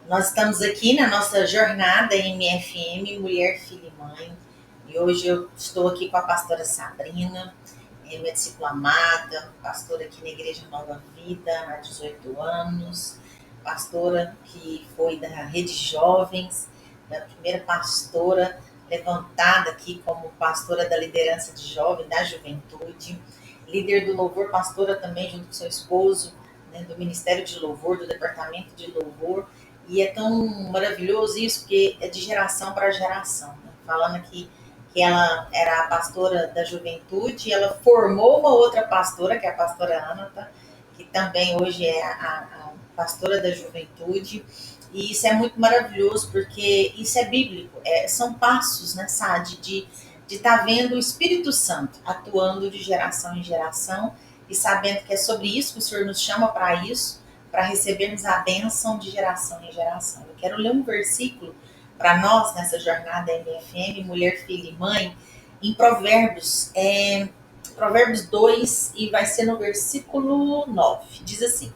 Nós estamos aqui na nossa jornada MFM, Mulher, Filha e Mãe. E hoje eu estou aqui com a pastora Sabrina, minha discípula amada, pastora aqui na Igreja Nova Vida há 18 anos, pastora que foi da Rede Jovens, da primeira pastora levantada aqui como pastora da liderança de jovem, da juventude, líder do louvor, pastora também junto com seu esposo, né, do Ministério de Louvor, do Departamento de Louvor. E é tão maravilhoso isso, porque é de geração para geração. Né? Falando aqui que ela era a pastora da juventude, ela formou uma outra pastora, que é a pastora Anata, que também hoje é a pastora da juventude. E isso é muito maravilhoso, porque isso é bíblico, são passos, né, Sade, de estar vendo o Espírito Santo atuando de geração em geração e sabendo que é sobre isso que o Senhor nos chama para isso, para recebermos a bênção de geração em geração. Eu quero ler um versículo para nós nessa jornada MFM, Mulher, Filha e Mãe, em Provérbios, Provérbios 2, e vai ser no versículo 9. Diz assim: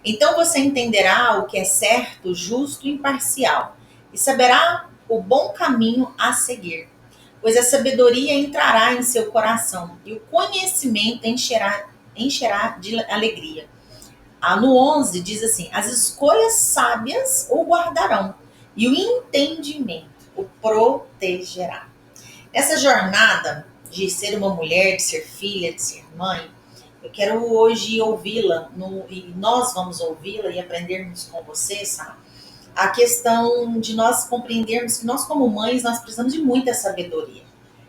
então você entenderá o que é certo, justo e imparcial, e saberá o bom caminho a seguir, pois a sabedoria entrará em seu coração, e o conhecimento encherá de alegria. No 11 diz assim: as escolhas sábias o guardarão, e o entendimento o protegerá. Nessa jornada de ser uma mulher, de ser filha, de ser mãe, eu quero hoje ouvi-la, e nós vamos ouvi-la e aprendermos com você, sabe? A questão de nós compreendermos que nós, como mães, nós precisamos de muita sabedoria.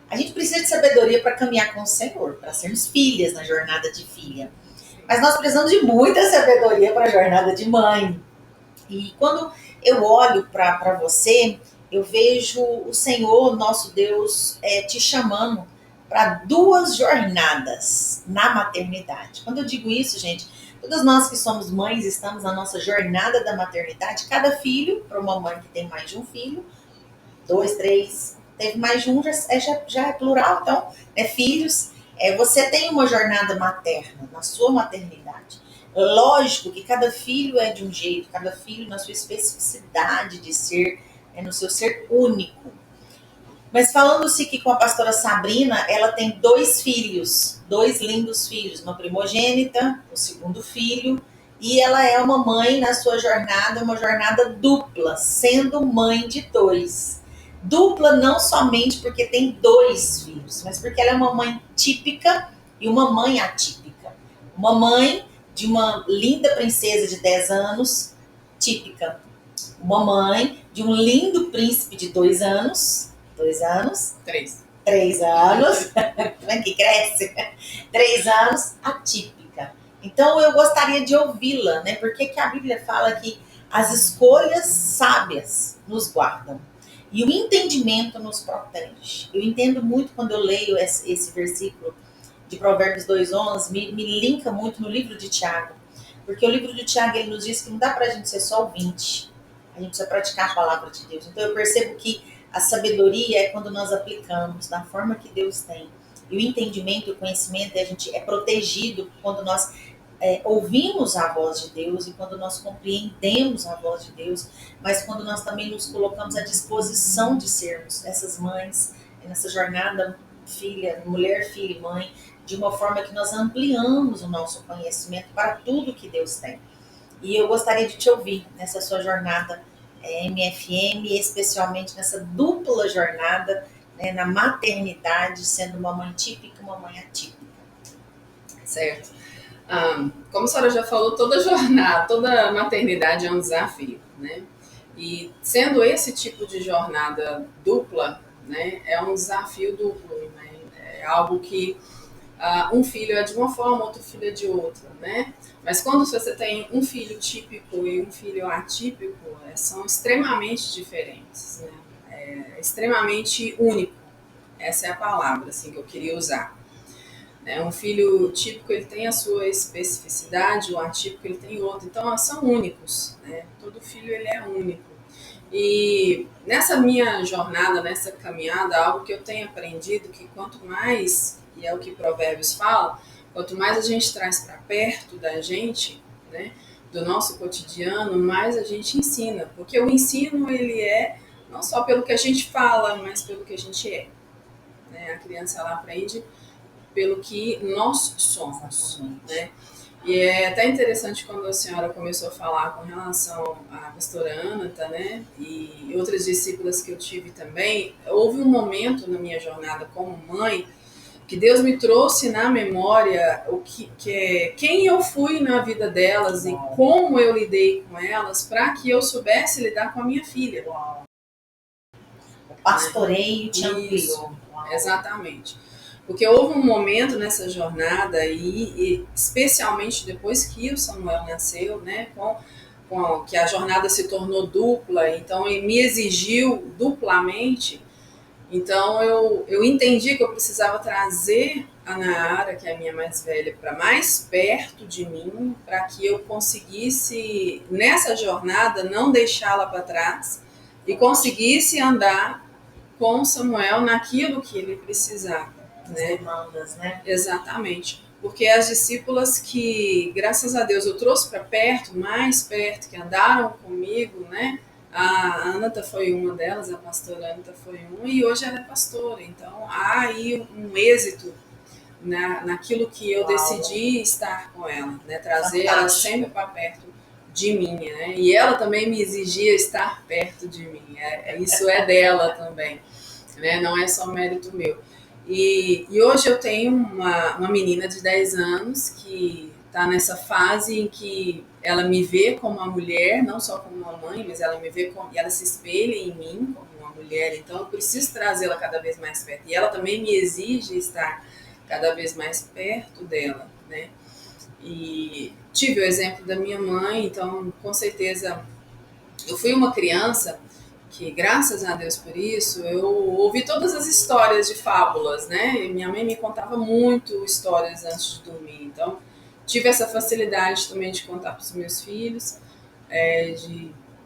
A gente precisa de sabedoria para caminhar com o Senhor, para sermos filhas na jornada de filha. Mas nós precisamos de muita sabedoria para a jornada de mãe. E quando eu olho para você, eu vejo o Senhor, nosso Deus, te chamando para duas jornadas na maternidade. Quando eu digo isso, gente, todas nós que somos mães estamos na nossa jornada da maternidade. Cada filho, para uma mãe que tem mais de um filho, 2, 3, teve mais de um, já é plural, então, filhos. Você tem uma jornada materna na sua maternidade. Lógico que cada filho é de um jeito, cada filho na sua especificidade de ser, no seu ser único. Mas falando-se que com a pastora Sabrina, ela tem 2 filhos, 2 lindos filhos, uma primogênita, o segundo filho, e ela é uma mãe na sua jornada, uma jornada dupla, sendo mãe de 2. Dupla não somente porque tem 2 filhos, mas porque ela é uma mãe típica e uma mãe atípica. Uma mãe de uma linda princesa de 10 anos, típica. Uma mãe de um lindo príncipe de 2 anos, 2 anos? 3. 3 anos, que cresce, 3 anos, atípica. Então eu gostaria de ouvi-la, né? Porque que a Bíblia fala que as escolhas sábias nos guardam e o entendimento nos protege. Eu entendo muito quando eu leio esse versículo de Provérbios 2:11, me linka muito no livro de Tiago, porque o livro de Tiago ele nos diz que não dá para a gente ser só ouvinte, a gente precisa praticar a palavra de Deus. Então eu percebo que a sabedoria é quando nós aplicamos da forma que Deus tem. E o entendimento e o conhecimento, a gente é protegido quando nós ouvimos a voz de Deus e quando nós compreendemos a voz de Deus, mas quando nós também nos colocamos à disposição de sermos essas mães, nessa jornada filha, mulher, filha e mãe, de uma forma que nós ampliamos o nosso conhecimento para tudo que Deus tem. E eu gostaria de te ouvir nessa sua jornada MFM, especialmente nessa dupla jornada, né, na maternidade, sendo uma mãe típica e uma mãe atípica. Certo. Como a senhora já falou, toda jornada, toda maternidade é um desafio, né? E sendo esse tipo de jornada dupla, né, é um desafio duplo, né? É algo que um filho é de uma forma, outro filho é de outra, né? Mas quando você tem um filho típico e um filho atípico, são extremamente diferentes, né? É extremamente único. Essa é a palavra assim, que eu queria usar. Um filho típico ele tem a sua especificidade, o atípico ele tem outro. Então, são únicos, né? Todo filho ele é único. E nessa minha jornada, nessa caminhada, algo que eu tenho aprendido que quanto mais, e é o que Provérbios fala, quanto mais a gente traz para perto da gente, né, do nosso cotidiano, mais a gente ensina. Porque o ensino, ele é não só pelo que a gente fala, mas pelo que a gente é. Né? A criança, ela aprende pelo que nós somos. Né? E é até interessante quando a senhora começou a falar com relação à pastora Anata, né, e outras discípulas que eu tive também. Houve um momento na minha jornada como mãe que Deus me trouxe na memória quem eu fui na vida delas e como eu lidei com elas para que eu soubesse lidar com a minha filha. O pastoreio te ampliou. Exatamente. Porque houve um momento nessa jornada, e especialmente depois que o Samuel nasceu, né, que a jornada se tornou dupla, então ele me exigiu duplamente. Então eu entendi que eu precisava trazer a Nayara, que é a minha mais velha, para mais perto de mim, para que eu conseguisse, nessa jornada, não deixá-la para trás e conseguisse andar com Samuel naquilo que ele precisava. Né? Demandas, né? Exatamente. Porque as discípulas que, graças a Deus, eu trouxe para perto, mais perto, que andaram comigo, né? A Anata foi uma delas, a pastora Anata foi uma, e hoje ela é pastora. Então há aí um êxito naquilo que eu decidi estar com ela, né? Trazer ela sempre para perto de mim, né? E ela também me exigia estar perto de mim. Isso é dela também, né? Não é só mérito meu. E hoje eu tenho uma menina de 10 anos que está nessa fase em que ela me vê como uma mulher, não só como uma mãe, mas ela me vê e ela se espelha em mim como uma mulher. Então eu preciso trazê-la cada vez mais perto. E ela também me exige estar cada vez mais perto dela, né? E tive o exemplo da minha mãe, então com certeza eu fui uma criança que, graças a Deus por isso, eu ouvi todas as histórias de fábulas, né? E minha mãe me contava muito histórias antes de dormir, então tive essa facilidade também de contar para os meus filhos,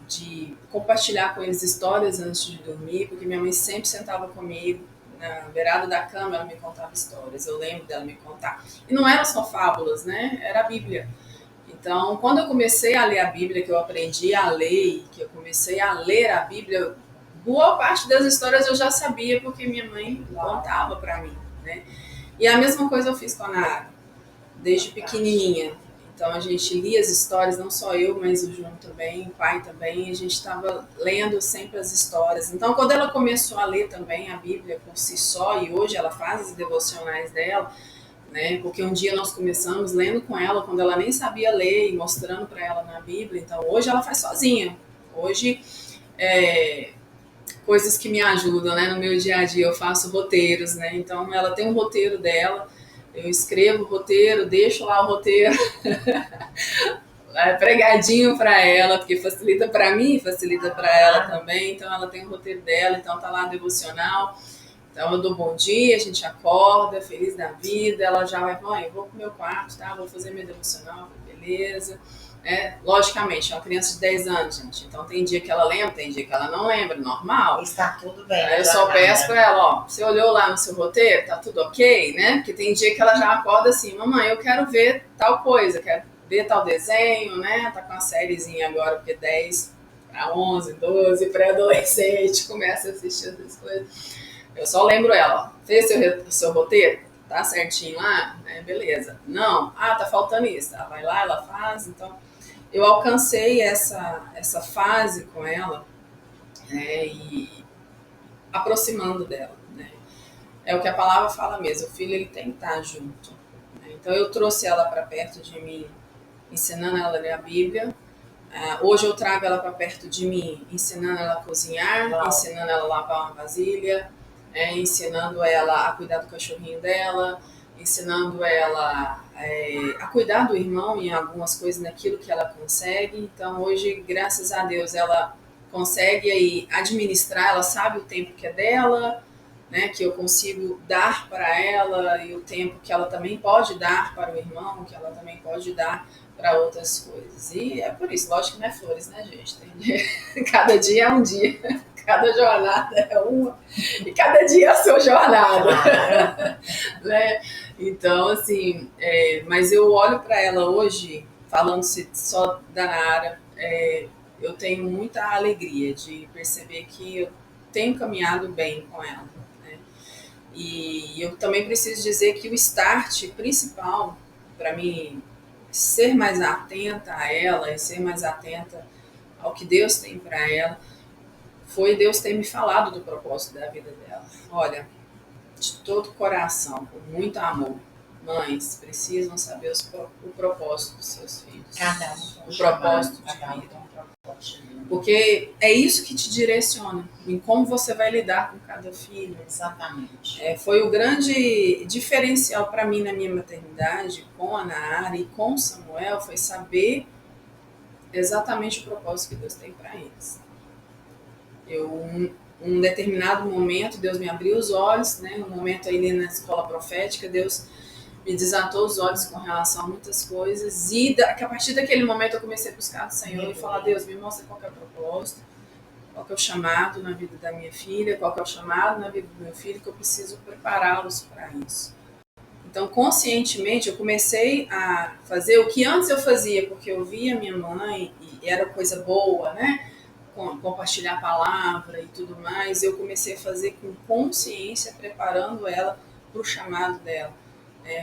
de compartilhar com eles histórias antes de dormir, porque minha mãe sempre sentava comigo na beirada da cama, ela me contava histórias, eu lembro dela me contar. E não eram só fábulas, né? Era a Bíblia. Então, quando eu comecei a ler a Bíblia, que eu aprendi a ler, que eu comecei a ler a Bíblia, boa parte das histórias eu já sabia porque minha mãe contava para mim, né? E a mesma coisa eu fiz com a Nara, desde pequenininha. Então a gente lia as histórias, não só eu, mas o João também, o pai também, a gente estava lendo sempre as histórias. Então quando ela começou a ler também a Bíblia por si só, e hoje ela faz as devocionais dela, né? Porque um dia nós começamos lendo com ela quando ela nem sabia ler e mostrando para ela na Bíblia. Então hoje ela faz sozinha. Hoje coisas que me ajudam, né? No meu dia a dia eu faço roteiros, né? Então ela tem um roteiro dela, eu escrevo o roteiro, deixo lá o roteiro pregadinho para ela, porque facilita para mim, facilita para ela também. Então ela tem o roteiro dela, então tá lá devocional. Então eu dou bom dia, a gente acorda, feliz da vida, ela já vai, mãe, eu vou pro meu quarto, tá? Vou fazer meu devocional, beleza. Logicamente, é uma criança de 10 anos, gente, então tem dia que ela lembra, tem dia que ela não lembra, normal. Está tudo bem. Aí eu só peço pra ela, ó, você olhou lá no seu roteiro, tá tudo ok, né? Porque tem dia que ela já acorda assim, mamãe, eu quero ver tal coisa, quero ver tal desenho, né? Tá com uma sériezinha agora, porque 10 para 11, 12, pré-adolescente, começa a assistir essas coisas. Eu só lembro ela, ó, fez seu roteiro? Tá certinho lá? Beleza. Não? Tá faltando isso. Ela vai lá, ela faz. Então, eu alcancei essa fase com ela, né, e aproximando dela. Né? É o que a palavra fala mesmo, o filho ele tem que estar junto. Né? Então, eu trouxe ela para perto de mim, ensinando ela a ler a Bíblia. Hoje eu trago ela para perto de mim, ensinando ela a cozinhar, ensinando ela a lavar uma vasilha, ensinando ela a cuidar do cachorrinho dela, ensinando ela a cuidar do irmão em algumas coisas naquilo que ela consegue. Então hoje, graças a Deus, ela consegue aí administrar, ela sabe o tempo que é dela, né, que eu consigo dar para ela e o tempo que ela também pode dar para o irmão, que ela também pode dar para outras coisas. E é por isso, lógico que não é flores, né, gente? Cada dia é um dia. Cada jornada é uma, e cada dia é a sua jornada. Né? Então, assim, mas eu olho para ela hoje, falando-se só da Nara, eu tenho muita alegria de perceber que eu tenho caminhado bem com ela, né? E eu também preciso dizer que o start principal para mim ser mais atenta a ela e ser mais atenta ao que Deus tem para ela foi Deus ter me falado do propósito da vida dela. Olha, de todo o coração, com muito amor, mães precisam saber o propósito dos seus filhos. Cada um o propósito de vida. Porque é isso que te direciona em como você vai lidar com cada filho. Exatamente. Foi o grande diferencial para mim na minha maternidade com a Nara e com o Samuel, foi saber exatamente o propósito que Deus tem para eles. Um determinado momento, Deus me abriu os olhos, né? Um momento ali na escola profética, Deus me desatou os olhos com relação a muitas coisas e que a partir daquele momento eu comecei a buscar do Senhor e falar: Deus, me mostra qual que é o propósito, qual que é o chamado na vida da minha filha, qual que é o chamado na vida do meu filho, que eu preciso prepará-los para isso. Então, conscientemente, eu comecei a fazer o que antes eu fazia, porque eu via minha mãe e era coisa boa, né? Compartilhar a palavra e tudo mais, eu comecei a fazer com consciência, preparando ela para o chamado dela.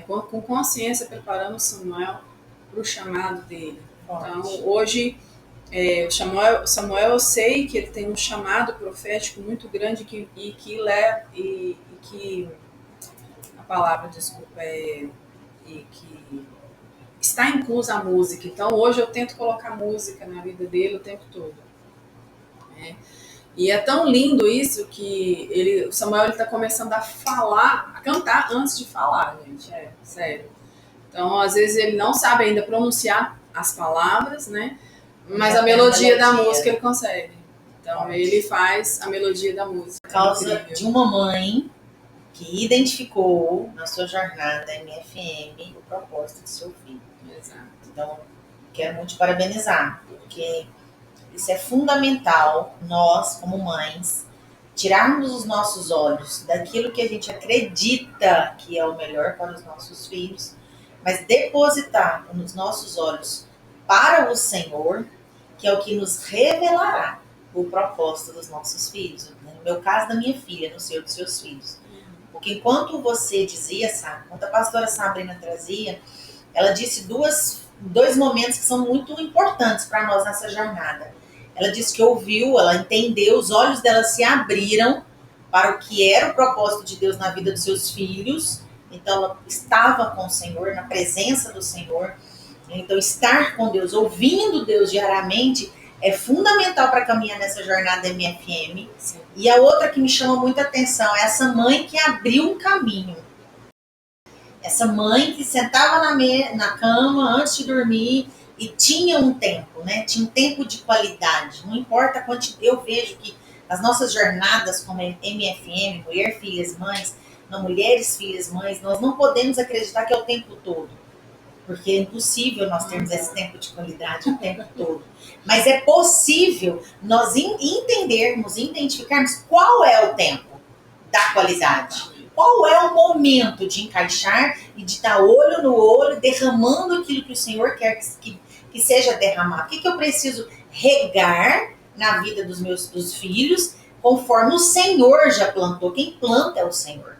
Com consciência, preparando o Samuel para o chamado dele. Então, hoje, o Samuel, eu sei que ele tem um chamado profético muito grande e que a palavra, desculpa, e que está inclusa a música. Então, hoje eu tento colocar música na vida dele o tempo todo. E é tão lindo isso que o Samuel está começando a falar, a cantar antes de falar, gente, sério. Então, às vezes ele não sabe ainda pronunciar as palavras, né? Mas a melodia da música ele consegue. Então, ele faz a melodia da música. Por causa de uma mãe que identificou na sua jornada MFM o propósito do seu filho. Exato. Então, quero muito te parabenizar, porque isso é fundamental, nós, como mães, tirarmos os nossos olhos daquilo que a gente acredita que é o melhor para os nossos filhos, mas depositar nos nossos olhos para o Senhor, que é o que nos revelará o propósito dos nossos filhos. No meu caso, da minha filha, no seu dos seus filhos. Porque enquanto você dizia, sabe, enquanto a pastora Sabrina trazia, ela disse dois momentos que são muito importantes para nós nessa jornada. Ela disse que ouviu, ela entendeu, os olhos dela se abriram para o que era o propósito de Deus na vida dos seus filhos. Então, ela estava com o Senhor, na presença do Senhor. Então, estar com Deus, ouvindo Deus diariamente, é fundamental para caminhar nessa jornada MFM. Sim. E a outra que me chama muita atenção é essa mãe que abriu um caminho. Essa mãe que sentava na cama antes de dormir e tinha um tempo, né? Tinha um tempo de qualidade. Não importa quanto eu vejo que as nossas jornadas como MFM, Mulher, Filhas, Mães, não, Mulheres, Filhas, Mães, nós não podemos acreditar que é o tempo todo. Porque é impossível nós termos esse tempo de qualidade o tempo todo. Mas é possível nós entendermos, identificarmos qual é o tempo da qualidade. Qual é o momento de encaixar e de estar olho no olho, derramando aquilo que o Senhor quer que seja derramado. O que eu preciso regar na vida dos filhos, conforme o Senhor já plantou. Quem planta é o Senhor.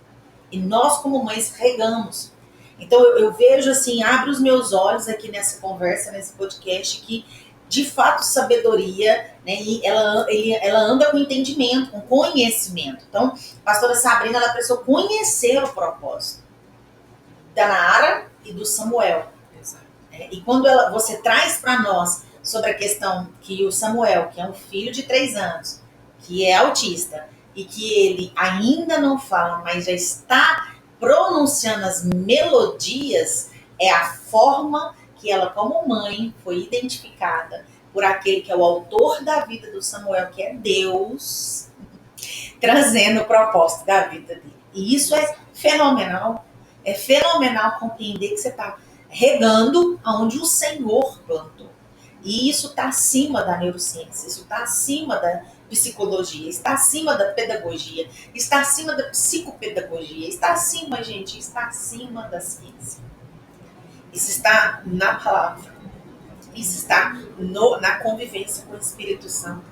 E nós, como mães, regamos. Então, eu vejo assim, abre os meus olhos aqui nessa conversa, nesse podcast, que, de fato, sabedoria, né, e ela anda com entendimento, com conhecimento. Então, a pastora Sabrina, ela precisou conhecer o propósito da Nara e do Samuel. Exato. E quando você traz para nós sobre a questão que o Samuel, que é um filho de 3 anos, que é autista, e que ele ainda não fala, mas já está pronunciando as melodias, é a forma que ela, como mãe, foi identificada por aquele que é o autor da vida do Samuel, que é Deus, trazendo o propósito da vida dele. E isso é fenomenal. É fenomenal compreender que você está regando aonde o Senhor plantou. E isso está acima da neurociência, isso está acima da psicologia, está acima da pedagogia, está acima da psicopedagogia, está acima, gente, está acima da ciência. Isso está na palavra. Isso está na convivência com o Espírito Santo.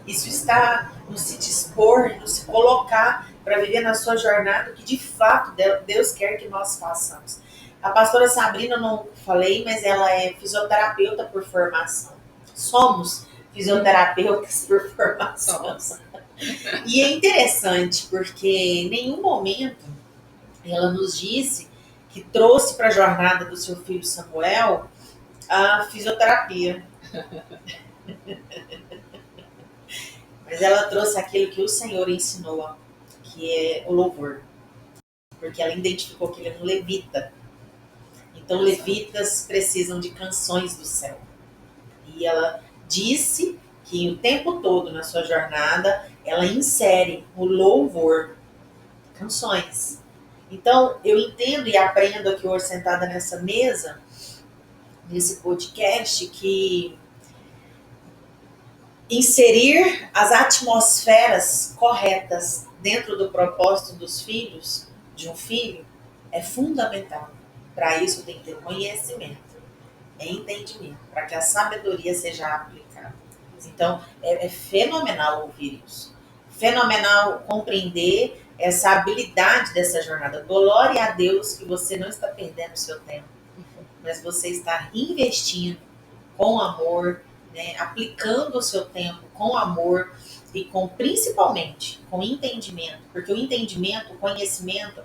Isso está no se dispor, no se colocar para viver na sua jornada, que de fato Deus quer que nós façamos. A pastora Sabrina, eu não falei, mas ela é fisioterapeuta por formação. Somos fisioterapeutas por formação. E é interessante, porque em nenhum momento ela nos disse que trouxe para a jornada do seu filho Samuel a fisioterapia. Mas ela trouxe aquilo que o Senhor ensinou, que é o louvor. Porque ela identificou que ele é um levita. Então, levitas precisam de canções do céu. E ela disse que o tempo todo na sua jornada, ela insere o louvor, canções. Então, eu entendo e aprendo aqui hoje, sentada nessa mesa, nesse podcast, que inserir as atmosferas corretas dentro do propósito dos filhos, de um filho, é fundamental. Para isso tem que ter conhecimento, entendimento, para que a sabedoria seja aplicada. Então, é fenomenal ouvir isso. Fenomenal compreender essa habilidade dessa jornada. Glória a Deus que você não está perdendo o seu tempo, mas você está investindo com amor, né, aplicando o seu tempo com amor e principalmente com entendimento, porque o entendimento, o conhecimento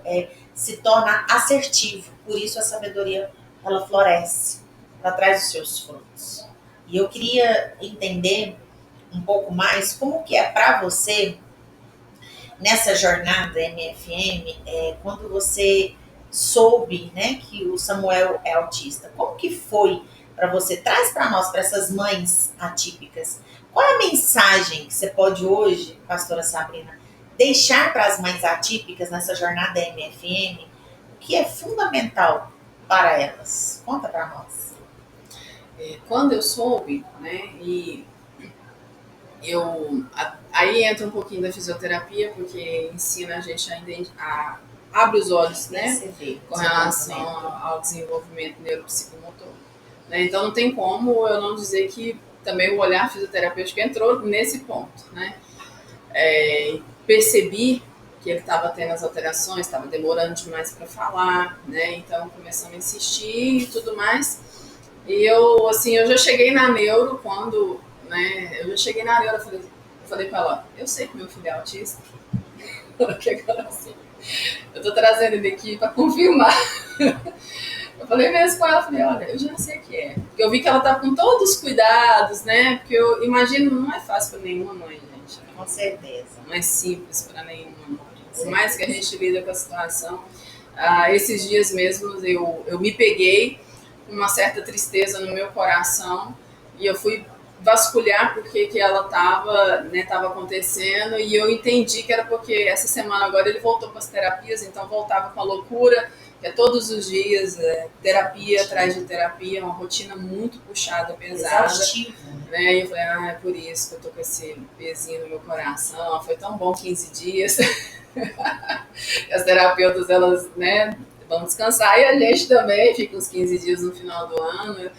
se torna assertivo, por isso a sabedoria ela floresce, ela traz os seus frutos. E eu queria entender um pouco mais como que é para você nessa jornada MFM, quando você soube, né, que o Samuel é autista. Como que foi para você? Traz para nós, para essas mães atípicas. Qual é a mensagem que você pode hoje, pastora Sabrina, deixar para as mães atípicas nessa jornada MFM, o que é fundamental para elas? Conta para nós. Quando eu soube, né, aí entra um pouquinho da fisioterapia, porque ensina a gente a abre os olhos, né, com relação ao desenvolvimento neuropsicomotor. Né? Então não tem como eu não dizer que também o olhar fisioterapêutico entrou nesse ponto, né? Percebi que ele estava tendo as alterações, estava demorando demais para falar, né? Então começamos a insistir e tudo mais. E eu já cheguei na neuro quando, né? Eu já cheguei na neuro, eu falei para ela, eu sei que meu filho é autista. Porque agora assim, eu tô trazendo ele aqui para confirmar. Eu falei mesmo com ela, falei, olha, eu já sei que é. Porque eu vi que ela tá com todos os cuidados, né? Porque eu imagino, não é fácil para nenhuma mãe, gente. Com certeza. Não é simples para nenhuma mãe. Por mais que a gente lida com a situação. Esses dias mesmo eu me peguei com uma certa tristeza no meu coração e eu fui vasculhar porque que ela tava acontecendo e eu entendi que era porque essa semana agora ele voltou para as terapias, então voltava com a loucura, que é todos os dias, terapia atrás de terapia, uma rotina muito puxada, pesada. Exaustivo. Né? E eu falei, é por isso que eu tô com esse pezinho no meu coração, foi tão bom 15 dias. As terapeutas, elas, né, vão descansar e a gente também fica uns 15 dias no final do ano.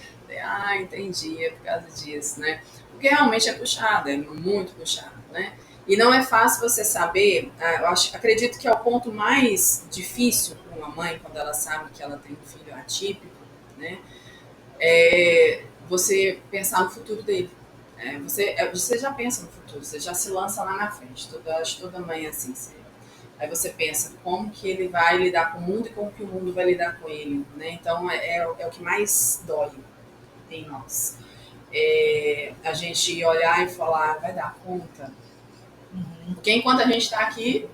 Entendi, é por causa disso, né? Porque realmente é puxado, é muito puxado, né? E não é fácil você saber, acredito que é o ponto mais difícil para uma mãe, quando ela sabe que ela tem um filho atípico, né? É você pensar no futuro dele. Você já pensa no futuro, você já se lança lá na frente, acho que toda mãe é assim. Aí você pensa como que ele vai lidar com o mundo e como que o mundo vai lidar com ele, né? Então é o que mais dói em nós. A gente olhar e falar, vai dar conta. Porque enquanto a gente está aqui,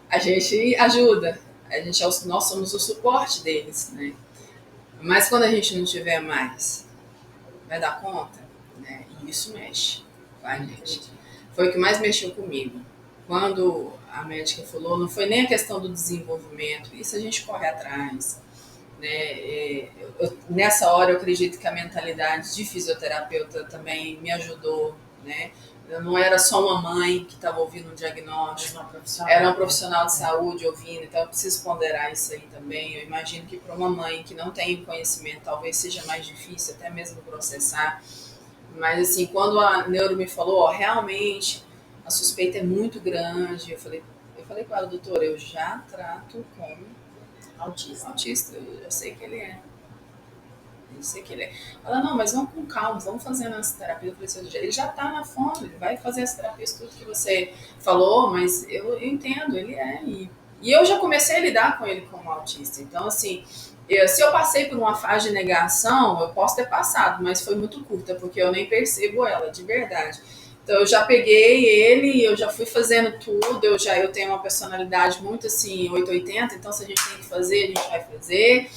a gente ajuda. Nós somos o suporte deles, né? Mas quando a gente não tiver mais, vai dar conta? Né? E isso mexe com a gente. Foi o que mais mexeu comigo. Quando a médica falou, não foi nem a questão do desenvolvimento, isso a gente corre atrás. Né? Nessa hora eu acredito que a mentalidade de fisioterapeuta também me ajudou, né? Não era só uma mãe que estava ouvindo um diagnóstico, era um profissional de saúde ouvindo, então eu preciso ponderar isso aí também. Eu imagino que para uma mãe que não tem conhecimento, talvez seja mais difícil até mesmo processar. Mas assim, quando a neuro me falou, ó, realmente a suspeita é muito grande, eu falei com ela, doutora, eu já trato como autista, eu sei que ele é. Eu sei que ele é. Ela, não, mas vamos com calma, vamos fazendo essa terapia. Eu falei assim, ele já tá na fome, ele vai fazer as terapias, tudo que você falou, mas eu entendo, ele é. E eu já comecei a lidar com ele como autista. Então, assim, se eu passei por uma fase de negação, eu posso ter passado, mas foi muito curta, porque eu nem percebo ela, de verdade. Então, eu já peguei ele, eu já fui fazendo tudo, eu tenho uma personalidade muito assim, 880, então se a gente tem que fazer, a gente vai fazer.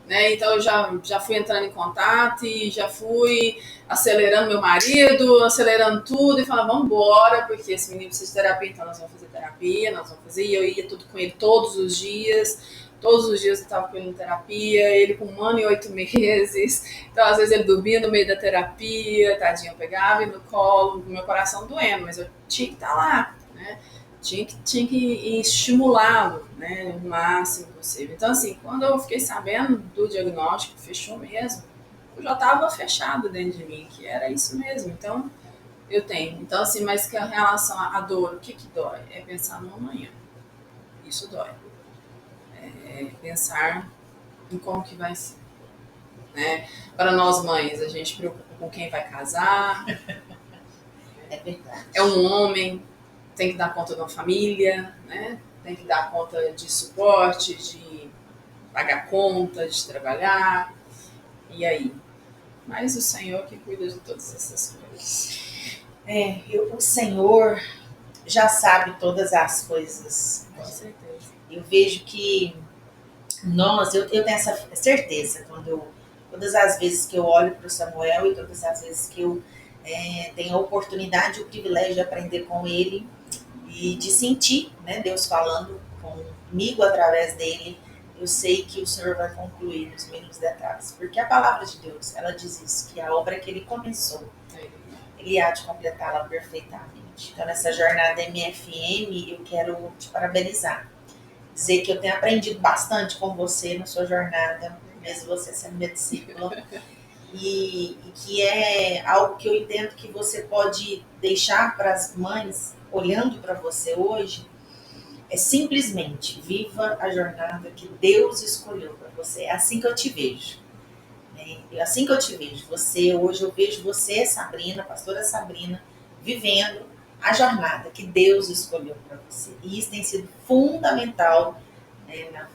Né? Então eu já fui entrando em contato e já fui acelerando meu marido, acelerando tudo e falando, vamos embora, porque esse menino precisa de terapia, então nós vamos fazer terapia, nós vamos fazer. E eu ia tudo com ele todos os dias eu estava com ele em terapia, ele com 1 ano e 8 meses, então às vezes ele dormia no meio da terapia, tadinho, eu pegava ele no colo, meu coração doendo, mas eu tinha que estar lá, né? Tinha que estimulá-lo, né, o máximo possível. Então, assim, quando eu fiquei sabendo do diagnóstico, fechou mesmo, eu já estava fechado dentro de mim, que era isso mesmo. Então, eu tenho. Então, assim, mas que a relação à dor, o que dói? É pensar no amanhã. Isso dói. É pensar em como que vai ser. Né? Para nós mães, a gente preocupa com quem vai casar. É verdade. É um homem, tem que dar conta de uma família, né? Tem que dar conta de suporte, de pagar conta, de trabalhar. E aí? Mas o Senhor que cuida de todas essas coisas. O Senhor já sabe todas as coisas. Com certeza. Eu vejo que eu tenho essa certeza todas as vezes que eu olho para o Samuel e todas as vezes que eu tenho a oportunidade e o privilégio de aprender com ele e de sentir, né, Deus falando comigo através dele, eu sei que o Senhor vai concluir nos mínimos detalhes, porque a palavra de Deus, ela diz isso, que a obra que ele começou, ele há de completá-la perfeitamente. Então, nessa jornada MFM, eu quero te parabenizar, dizer que eu tenho aprendido bastante com você na sua jornada, mesmo você sendo minha discípula, e que é algo que eu entendo que você pode deixar para as mães, olhando para você hoje, é simplesmente viva a jornada que Deus escolheu para você. É assim que eu te vejo. É assim que eu te vejo. Hoje eu vejo você, Sabrina, pastora Sabrina, vivendo a jornada que Deus escolheu para você. E isso tem sido fundamental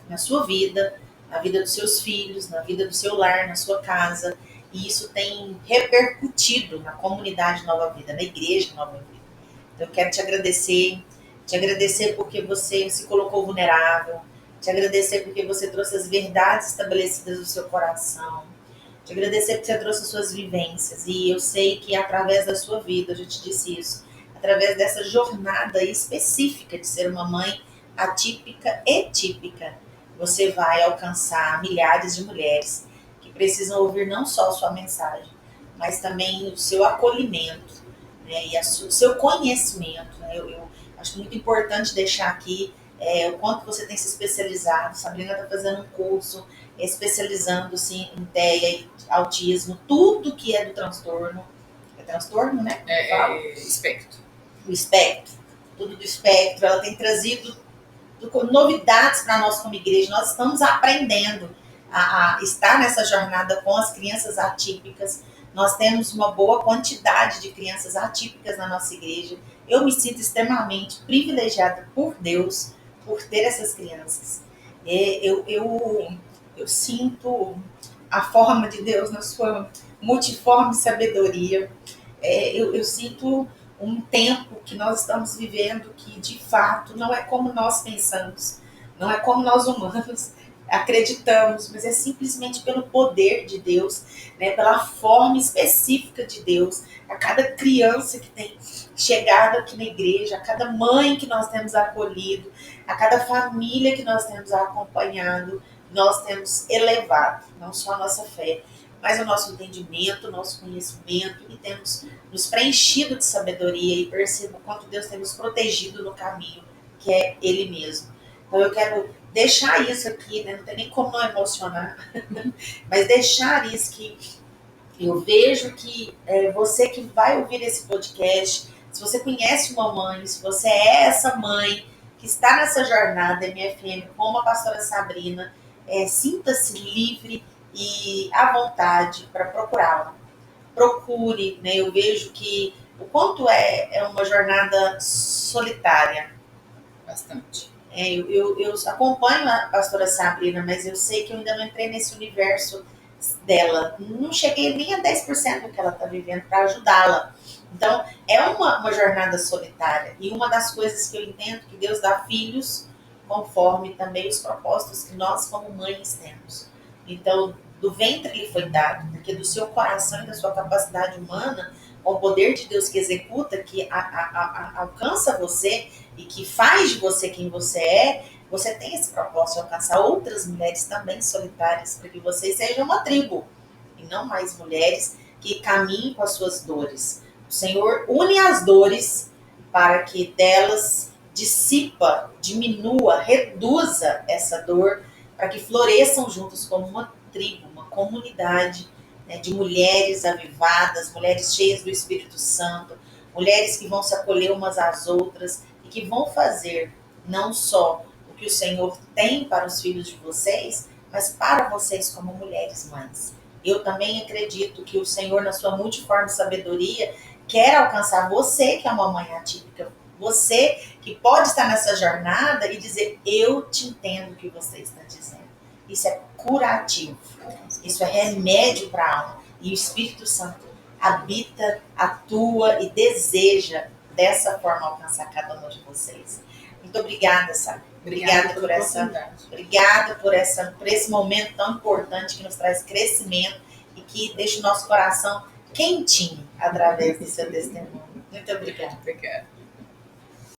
na sua vida, na vida dos seus filhos, na vida do seu lar, na sua casa. E isso tem repercutido na comunidade Nova Vida, na igreja Nova Vida. Então eu quero te agradecer porque você se colocou vulnerável, te agradecer porque você trouxe as verdades estabelecidas do seu coração, te agradecer porque você trouxe as suas vivências. E eu sei que através da sua vida, eu já te disse isso, através dessa jornada específica de ser uma mãe atípica e típica, você vai alcançar milhares de mulheres que precisam ouvir não só a sua mensagem, mas também o seu acolhimento, né, e o seu conhecimento. Né? Eu acho muito importante deixar aqui o quanto você tem se especializado. Sabrina está fazendo um curso especializando-se em TEA e autismo, tudo que é do transtorno. É transtorno, né? Espectro. O espectro. Tudo do espectro. Ela tem trazido novidades para nós como igreja. Nós estamos aprendendo a estar nessa jornada com as crianças atípicas. Nós temos uma boa quantidade de crianças atípicas na nossa igreja. Eu me sinto extremamente privilegiada por Deus por ter essas crianças. Eu sinto a forma de Deus na sua multiforme sabedoria. Eu sinto um tempo que nós estamos vivendo que, de fato, não é como nós pensamos, não é como nós humanos acreditamos, mas é simplesmente pelo poder de Deus, né, pela forma específica de Deus. A cada criança que tem chegado aqui na igreja, a cada mãe que nós temos acolhido, a cada família que nós temos acompanhado, nós temos elevado não só a nossa fé, mais o nosso entendimento, o nosso conhecimento, e temos nos preenchido de sabedoria e percebo o quanto Deus tem nos protegido no caminho, que é Ele mesmo. Então eu quero deixar isso aqui, né? Não tem nem como não emocionar, mas deixar isso que eu vejo que você que vai ouvir esse podcast, se você conhece uma mãe, se você é essa mãe que está nessa jornada MFM, como a pastora Sabrina, sinta-se livre e à vontade para procurá-la. Procure, né? Eu vejo que o quanto é uma jornada solitária. Bastante. Eu acompanho a pastora Sabrina, mas eu sei que eu ainda não entrei nesse universo dela. Não cheguei nem a 10% do que ela está vivendo para ajudá-la. Então, é uma jornada solitária. E uma das coisas que eu entendo que Deus dá filhos conforme também os propósitos que nós, como mães, temos. Então, do ventre lhe foi dado, porque do seu coração e da sua capacidade humana, com o poder de Deus que executa, que alcança você e que faz de você quem você tem esse propósito de alcançar outras mulheres também solitárias, para que vocês sejam uma tribo e não mais mulheres que caminhem com as suas dores. O Senhor une as dores para que delas dissipa, diminua, reduza essa dor, para que floresçam juntos como uma tribo, uma comunidade, né, de mulheres avivadas, mulheres cheias do Espírito Santo, mulheres que vão se acolher umas às outras e que vão fazer não só o que o Senhor tem para os filhos de vocês, mas para vocês como mulheres mães. Eu também acredito que o Senhor, na sua multiforme sabedoria, quer alcançar você, que é uma mãe atípica, você que pode estar nessa jornada e dizer, eu te entendo o que você está dizendo. Isso é curativo, isso é remédio para a alma. E o Espírito Santo habita, atua e deseja dessa forma alcançar cada uma de vocês. Muito obrigada, Sara. Obrigada por esse momento tão importante que nos traz crescimento e que deixa o nosso coração quentinho através do seu testemunho. Muito obrigada. Obrigada.